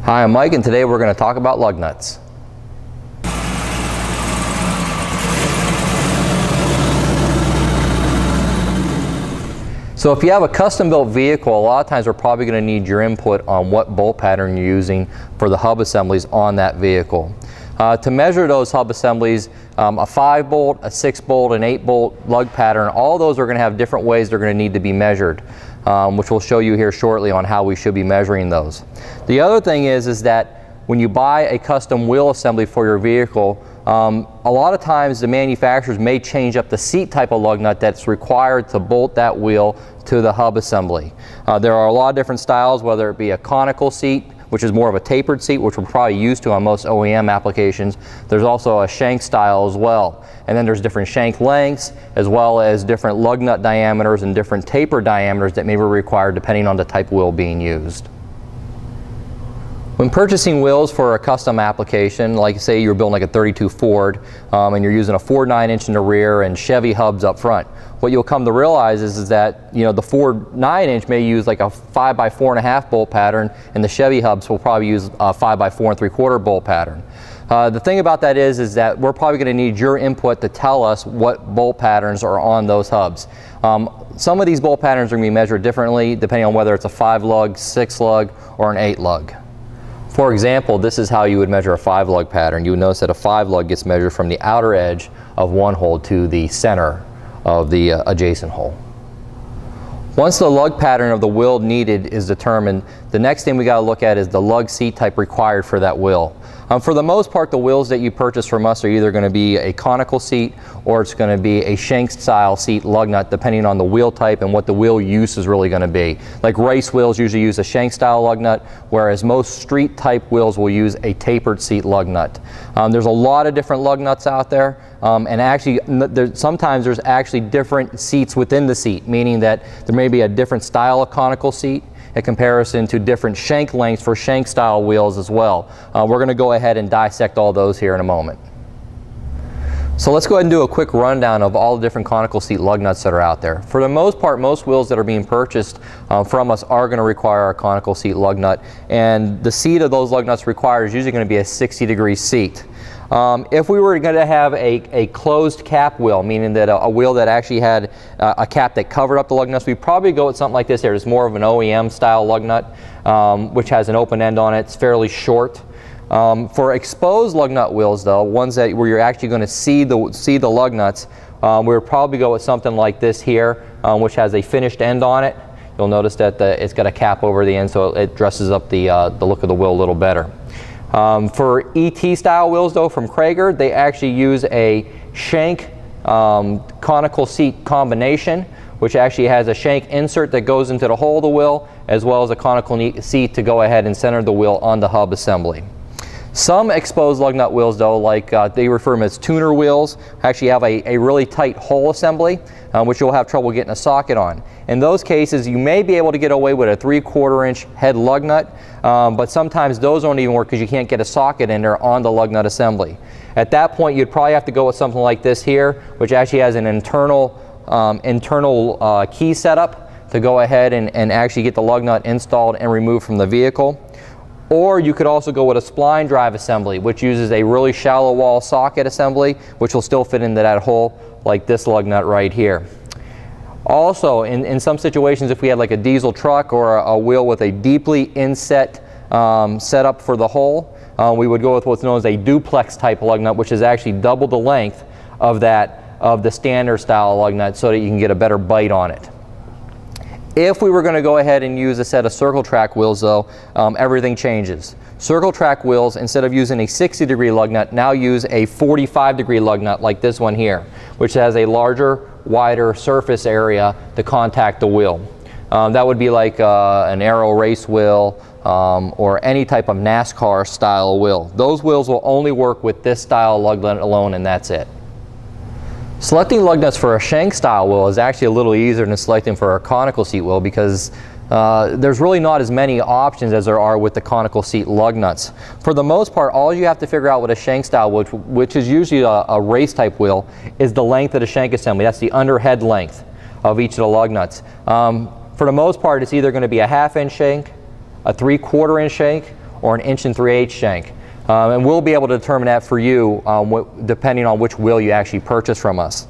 Hi, I'm Mike, and today we're going to talk about lug nuts. So if you have a custom-built vehicle, a lot of times we're probably going to need your input on what bolt pattern you're using for the hub assemblies on that vehicle. To measure those hub assemblies, a 5-bolt, a 6-bolt, an 8-bolt lug pattern, all those are going to have different ways they're going to need to be measured, which we'll show you here shortly on how we should be measuring those. The other thing is that when you buy a custom wheel assembly for your vehicle, a lot of times the manufacturers may change up the seat type of lug nut that's required to bolt that wheel to the hub assembly. There are a lot of different styles, whether it be a conical seat, which is more of a tapered seat, which we're probably used to on most OEM applications. There's also a shank style as well. And then there's different shank lengths, as well as different lug nut diameters and different taper diameters that may be required depending on the type of wheel being used. When purchasing wheels for a custom application, like say you're building like a 32 Ford and you're using a Ford 9-inch in the rear and Chevy hubs up front, what you'll come to realize is that the Ford 9-inch may use like a 5x4.5 bolt pattern, and the Chevy hubs will probably use a 5x4 3/4 bolt pattern. The thing about that is that we're probably going to need your input to tell us what bolt patterns are on those hubs. Some of these bolt patterns are going to be measured differently depending on whether it's a 5-lug, 6-lug, or an 8-lug. For example, this is how you would measure a 5-lug pattern. You would notice that a 5-lug gets measured from the outer edge of one hole to the center of the adjacent hole. Once the lug pattern of the wheel needed is determined, the next thing we got to look at is the lug seat type required for that wheel. For the most part, the wheels that you purchase from us are either going to be a conical seat or it's going to be a shank style seat lug nut, depending on the wheel type and what the wheel use is really going to be. Like race wheels usually use a shank style lug nut, whereas most street type wheels will use a tapered seat lug nut. There's a lot of different lug nuts out there, and actually sometimes there's actually different seats within the seat, meaning that there may be a different style of conical seat in comparison to different shank lengths for shank style wheels as well. We're going to go ahead and dissect all those here in a moment. So let's go ahead and do a quick rundown of all the different conical seat lug nuts that are out there. For the most part, most wheels that are being purchased from us are going to require a conical seat lug nut, and the seat of those lug nuts required is usually going to be a 60-degree seat. If we were going to have a closed cap wheel, meaning that a wheel that actually had a cap that covered up the lug nuts, we'd probably go with something like this here. It's more of an OEM style lug nut, which has an open end on it. It's fairly short. For exposed lug nut wheels though, ones where you're actually going to see the lug nuts, we would probably go with something like this here, which has a finished end on it. You'll notice that it's got a cap over the end, so it dresses up the look of the wheel a little better. For ET style wheels though from Cragar, they actually use a shank conical seat combination, which actually has a shank insert that goes into the hole of the wheel, as well as a conical seat to go ahead and center the wheel on the hub assembly. Some exposed lug nut wheels though, like they refer to them as tuner wheels, actually have a really tight hole assembly, which you'll have trouble getting a socket on. In those cases, you may be able to get away with a 3/4 inch head lug nut, but sometimes those don't even work because you can't get a socket in there on the lug nut assembly. At that point, you'd probably have to go with something like this here, which actually has an internal key setup to go ahead and actually get the lug nut installed and removed from the vehicle. Or you could also go with a spline drive assembly, which uses a really shallow wall socket assembly, which will still fit into that hole like this lug nut right here. Also, in some situations, if we had like a diesel truck or a wheel with a deeply inset setup for the hole, we would go with what's known as a duplex type lug nut, which is actually double the length of the standard style lug nut, so that you can get a better bite on it. If we were going to go ahead and use a set of circle track wheels though, everything changes. Circle track wheels, instead of using a 60-degree lug nut, now use a 45-degree lug nut like this one here, which has a larger, wider surface area to contact the wheel. That would be like an aero race wheel or any type of NASCAR style wheel. Those wheels will only work with this style lug nut alone, and that's it. Selecting lug nuts for a shank style wheel is actually a little easier than selecting for a conical seat wheel, because there's really not as many options as there are with the conical seat lug nuts. For the most part, all you have to figure out with a shank style, which is usually a race type wheel, is the length of the shank assembly. That's the underhead length of each of the lug nuts. For the most part, it's either going to be a 1/2 inch shank, a 3/4 inch shank, or an 1 3/8 shank. And we'll be able to determine that for you depending on which wheel you actually purchase from us.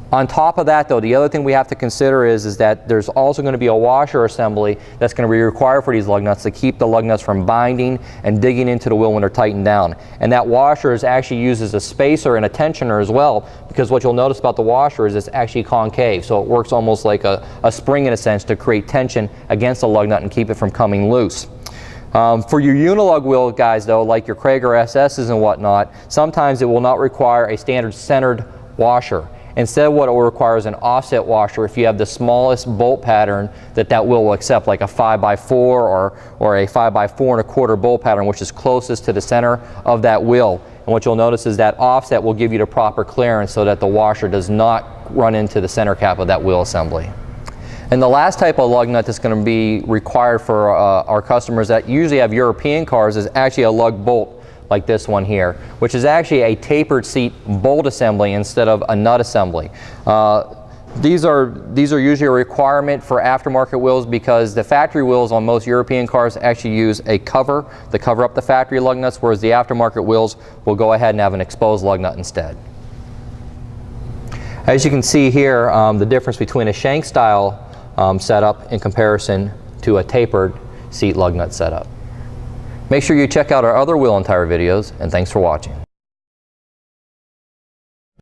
On top of that though, the other thing we have to consider is that there's also going to be a washer assembly that's going to be required for these lug nuts to keep the lug nuts from binding and digging into the wheel when they're tightened down. And that washer is actually used as a spacer and a tensioner as well, because what you'll notice about the washer is it's actually concave, so it works almost like a spring in a sense to create tension against the lug nut and keep it from coming loose. For your Unilug wheel guys though, like your Krager SS's and whatnot, sometimes it will not require a standard centered washer. Instead, what it will require is an offset washer if you have the smallest bolt pattern that wheel will accept, like a 5x4 or a 5x4 1/4 bolt pattern, which is closest to the center of that wheel. And what you'll notice is that offset will give you the proper clearance so that the washer does not run into the center cap of that wheel assembly. And the last type of lug nut that's going to be required for our customers that usually have European cars is actually a lug bolt, like this one here, which is actually a tapered seat bolt assembly instead of a nut assembly. These are usually a requirement for aftermarket wheels because the factory wheels on most European cars actually use a cover to cover up the factory lug nuts, whereas the aftermarket wheels will go ahead and have an exposed lug nut instead. As you can see here, the difference between a shank style setup in comparison to a tapered seat lug nut setup. Make sure you check out our other wheel and tire videos, and thanks for watching.